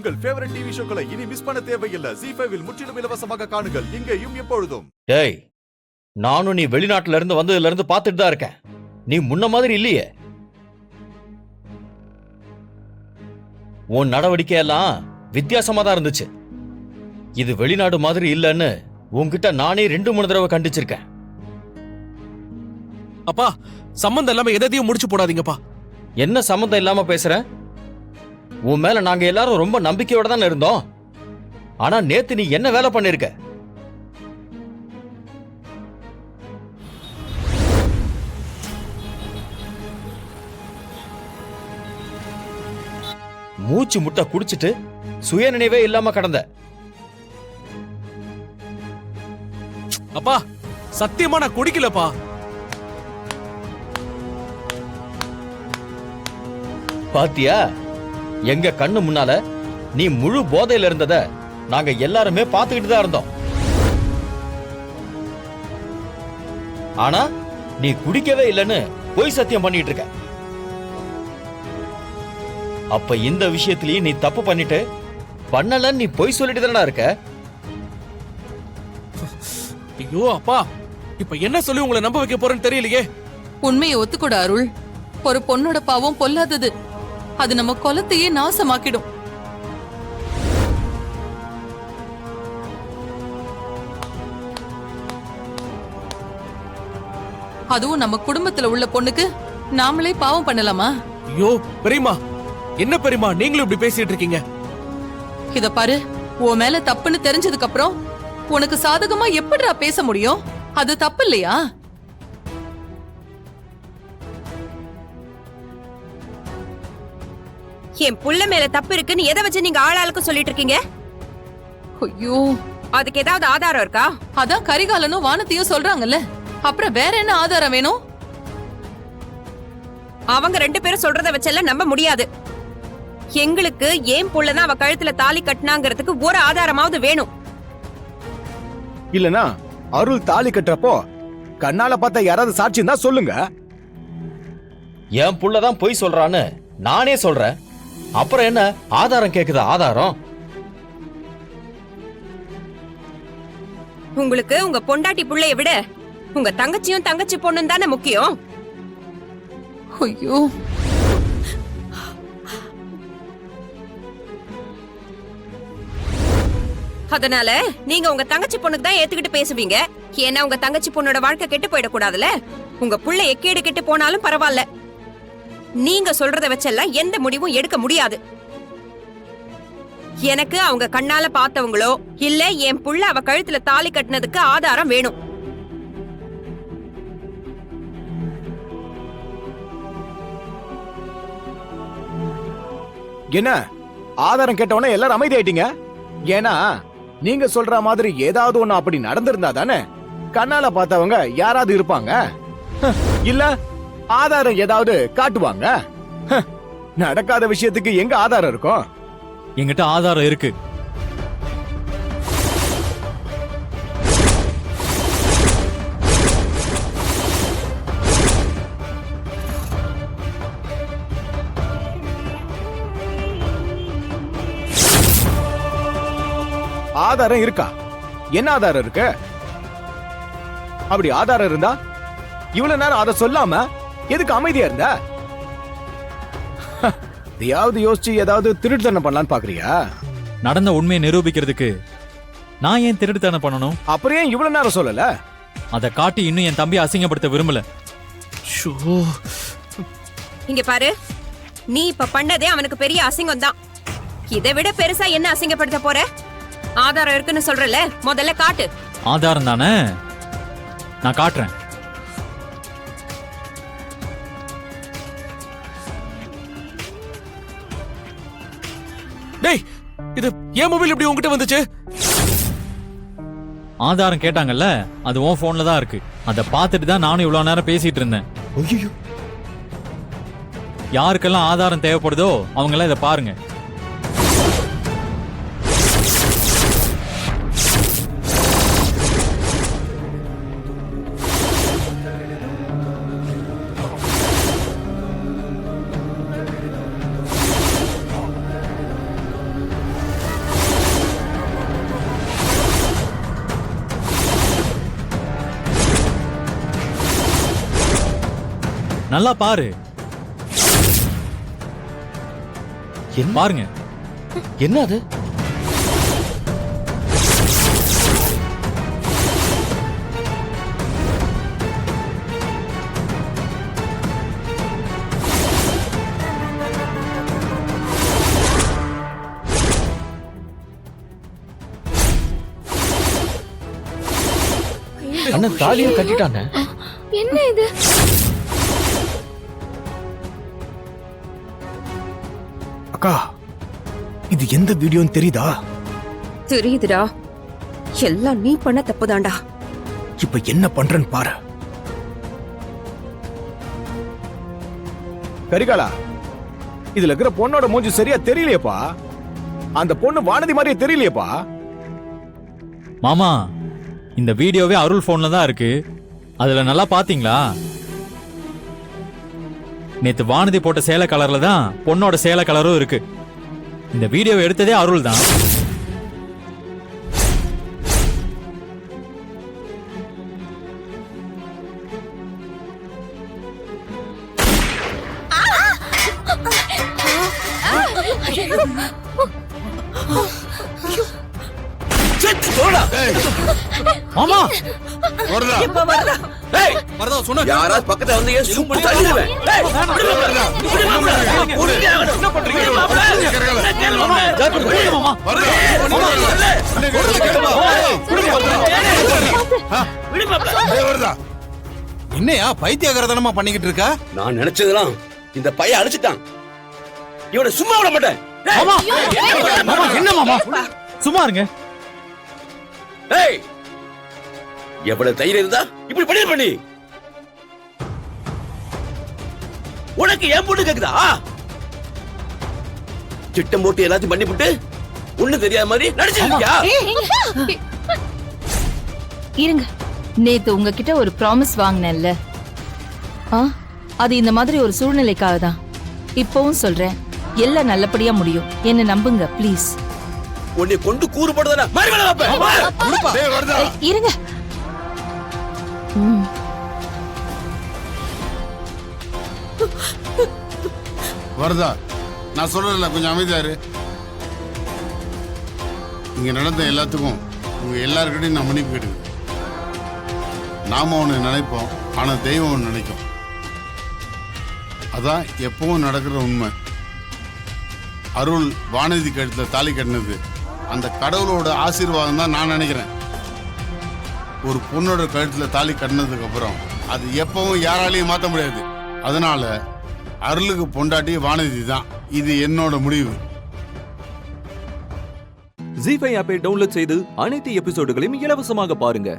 உங்கள் favourite TV ஷோக்களை இனி miss பண்ண தேவையில்லை. ZEE5 இல் முற்றிலும் இலவசமாக காணுங்கள், இங்கேயும் எப்பொழுதும். டேய், நானும் நீ வெளிநாட்டுல இருந்து வந்ததுல இருந்து பார்த்துட்டு தான் இருக்கேன். நீ முன்ன மாதிரி இல்லையே. உன் நடவடிக்கை எல்லாம் வித்தியாசமா தான் இருந்துச்சு. இது வெளிநாடு மாதிரி இல்லைன்னு உன்கிட்ட நானே 2-3 தடவை கண்டிச்சிருக்கேன். அப்பா, சம்பந்தம் இல்லாம எதையும் முடிச்சு போடாதீங்கப்பா. என்ன சம்பந்தம் இல்லாம பேசுற? உன் மேல நாங்க எல்லாரும் ரொம்ப நம்பிக்கையோட தான் இருந்தோம். ஆனா நேத்து நீ என்ன வேலை பண்ணிருக்க? மூச்சு முட்டை குடிச்சிட்டு சுய நினைவே இல்லாம கடந்த. அப்பா, சத்தியமா நான் குடிக்கலப்பா. பாத்தியா, எங்க கண்ணு முன்னால நீ முழு போதையில இருந்தத நாங்க எல்லாருமே பார்த்துக்கிட்டு தான் இருந்தோம். ஆனா நீ குடிக்கவே இல்லைன்னு பொய் சத்தியம் பண்ணிட்டு இருக்க. அப்ப இந்த விஷயத்திலேயே நீ தப்பு பண்ணிட்டு பண்ணல நீ பொய் சொல்லிட்டு தானே இருக்க. ஐயோ அப்பா, இப்ப என்ன சொல்லி உங்களை நம்ப வைக்க போறேன்னு தெரியலையே. உண்மையை ஒத்துக்கூட அருள். ஒரு பொண்ணோட பாவம் பொல்லாதது. அது நம்ம குலத்தையே நாசமாக்கிடும். அதுவும் நம்ம குடும்பத்துல உள்ள பொண்ணுக்கு நாமளே பாவம் பண்ணலாமா? ஐயோ பெரியமா, என்ன பெரியமா நீங்களும் இப்படி பேசிட்டு இருக்கீங்க? இத பாரு, உன் மேல தப்புன்னு தெரிஞ்சதுக்கு அப்புறம் உனக்கு சாதகமா எப்படிடா பேச முடியும்? அது தப்பு இல்லையா? என் புள்ள மேல தப்பு இருக்குன்னு எதை வச்சு நீங்க ஆளாளுக்கு சொல்லிட்டு இருக்கீங்க? ஐயோ, அதுக்கு ஏதாவது ஆதாரம் இருக்கா? அதான் கரிகாலனும் வானத்தையும் சொல்றாங்கல்ல, அப்புறம் வேற என்ன ஆதாரம் வேணும்? அவங்க 2 பேரும் சொல்றத வச்செல்லாம் நம்ப முடியாது. எங்களுக்கு ஏன் புள்ளதான் அவ கழுத்துல தாலி கட்டினாங்கிறதுக்கு ஒரு ஆதாரமாவது வேணும். இல்லனா அருள் தாலி கட்டுறப்போ கண்ணால பார்த்த யாராவது சாட்சி இருந்தா சொல்லுங்க. என் புள்ளதான் பொய் சொல்றான்னு நானே சொல்றேன். அப்புறம் என்ன ஆதாரம் கேக்குதா? ஆதாரம் உங்களுக்கு உங்க பொண்டாட்டி புள்ளைய விட உங்க தங்கச்சியும் தங்கச்சி பொண்ணும் தானே முக்கியம். ஐயோ, அதனால நீங்க உங்க தங்கச்சி பொண்ணுக்கு தான் ஏத்துக்கிட்டு பேசுவீங்க. ஏன்னா உங்க தங்கச்சி பொண்ணோட வாழ்க்கை கெட்டு போயிடக்கூடாதுல. உங்க புள்ள எக்கேடு கெட்டு போனாலும் பரவாயில்ல. நீங்க சொல்றத வச்செல்லாம் எந்த முடிவும் எடுக்க முடியாது. எனக்கு அவங்க கண்ணால பார்த்தவங்களோ இல்ல என் புள்ள அவ கழுத்துல தாலி கட்டினதுக்கு ஆதாரம் வேணும். என்ன ஆதாரம் கேட்டவன எல்லாரும் அமைதி ஆயிட்டீங்க? ஏன்னா நீங்க சொல்ற மாதிரி ஏதாவது ஒண்ணு அப்படி நடந்திருந்தா தானே கண்ணால பார்த்தவங்க யாராவது இருப்பாங்க. இல்ல ஆதாரம் ஏதாவது காட்டுவாங்க. நடக்காத விஷயத்துக்கு எங்க ஆதாரம் இருக்கும்? என்கிட்ட ஆதாரம் இருக்கு. ஆதாரம் இருக்கா? என்ன ஆதாரம் இருக்கு? அப்படி ஆதாரம் இருந்தா இவ்வளவு நேரம் அதை சொல்லாம எதுக்கு அமைதியா இருந்த? எதையாவது யோசிச்சு ஏதாவது திருட்டுத்தனம் பண்ணலான்னு பாக்குறியா? நடந்த உண்மையை நிரூபிக்கிறதுக்கு நான் ஏன் திருட்டுத்தனம் பண்ணணும்? அப்புறம் ஏன் இவ்வளவு நேரம் சொல்லல? அதை காட்டி இன்னும் என் தம்பியை அசிங்கப்படுத்த விரும்பல. இங்க பாரு, நீ இப்ப பண்ணதே அவனுக்கு பெரிய அசிங்கம் தான். இதை விட பெருசா என்ன அசிங்கப்படுத்த போற? ஆதாரம் இருக்குன்னு சொல்றல, முதல்ல காட்டு. ஆதாரம் தானே, நான் காட்டுறேன். டேய், இது ஏன் மொபைல் இப்படி உங்ககிட்ட வந்துச்சு? ஆதாரம் கேட்டாங்கல்ல, அது உன் போன்ல தான் இருக்கு. அதை பார்த்துட்டு தான் நானும் இவ்வளவு நேரம் பேசிட்டு இருந்தேன். யாருக்கெல்லாம் ஆதாரம் தேவைப்படுதோ அவங்க எல்லாம் இதை பாருங்க. நல்லா பாரு. என்ன பாருங்க. என்ன அது? அண்ணன் தாலியை கட்டிட்டானே. என்ன இது? அக்கா இது எந்த வீடியோன்னு தெரியுதா? தெரியுதுடா, எல்லாம் நீ பண்ண தப்புதான்டா. இப்ப என்ன பண்றேன்னு பாரு. கரிகாலா, இதுல இருக்கிற பொண்ணோட மூஞ்சி சரியா தெரியலையேப்பா. அந்த பொண்ணு வானதி மாதிரியே தெரியலையேப்பா. மாமா, இந்த வீடியோவே அருள் போன்ல தான் இருக்கு. அதுல நல்லா பாத்தீங்களா? நேத்து வானதி போட்ட சேலை கலர்ல தான் பொண்ணோட சேலை கலரும் இருக்கு. இந்த வீடியோவை எடுத்ததே அருள் தான். மாமா, வரதா சொன்னா யாராவது பக்கத்துல வந்து ஏன் சும்மா தள்ளிடுவேன். என்னையா பைத்தியகாரத்தனமா பண்ணிக்கிட்டு இருக்கா? நான் நினைச்சதெல்லாம் இந்த பையன் அழிச்சிட்டான். இவனை சும்மா விட மாட்டேன். மாமா, மாமா, என்ன மாமா? சும்மா இருங்க. ஏய், எவ்வளவு தைரியம் இருந்தா இப்படி பண்ணி உனக்கு ஏன் போட்டு கேக்குதா? திட்டம் போட்டு எல்லாத்தையும் பண்ணி போட்டு ஒண்ணு தெரியாத மாதிரி நடிச்சிருக்கியா? இருங்க, நேத்து உங்ககிட்ட ஒரு ப்ராமிஸ் வாங்கினேன்ல, அது இந்த மாதிரி ஒரு சூழ்நிலைக்காக தான். இப்பவும் சொல்றேன், எல்லாம் நல்லபடியா முடியும். என்ன நம்புங்க ப்ளீஸ். உன்னை கொண்டு கூறு போடுறதா மாதிரி வேலை வைப்பேன். இருங்க. வரதா, நான் சொல்றதில்ல, கொஞ்சம் அமைதியாரு. இங்க நடந்த எல்லாத்துக்கும் உங்க எல்லாருக்கிட்டையும் நான் மன்னிப்பு கேட்டுக்கிறேன். நாம ஒன்று நினைப்போம், ஆனா தெய்வம் ஒன்று நினைக்கும். அதான் எப்பவும் நடக்கிற உண்மை. அருள் வானதி கழுத்துல தாலி கட்டினது அந்த கடவுளோட ஆசீர்வாதம் தான் நான் நினைக்கிறேன். ஒரு பொண்ணோட கழுத்துல தாலி கட்டினதுக்கு அப்புறம் அது எப்பவும் யாராலையும் மாற்ற முடியாது. அதனால அருளுக்கு பொண்டாட்டி வானதி தான். இது என்னோட முடிவு. ஜீ5 ஆப்பை டவுன்லோட் செய்து அனைத்து எபிசோடுகளையும் இலவசமாக பாருங்க.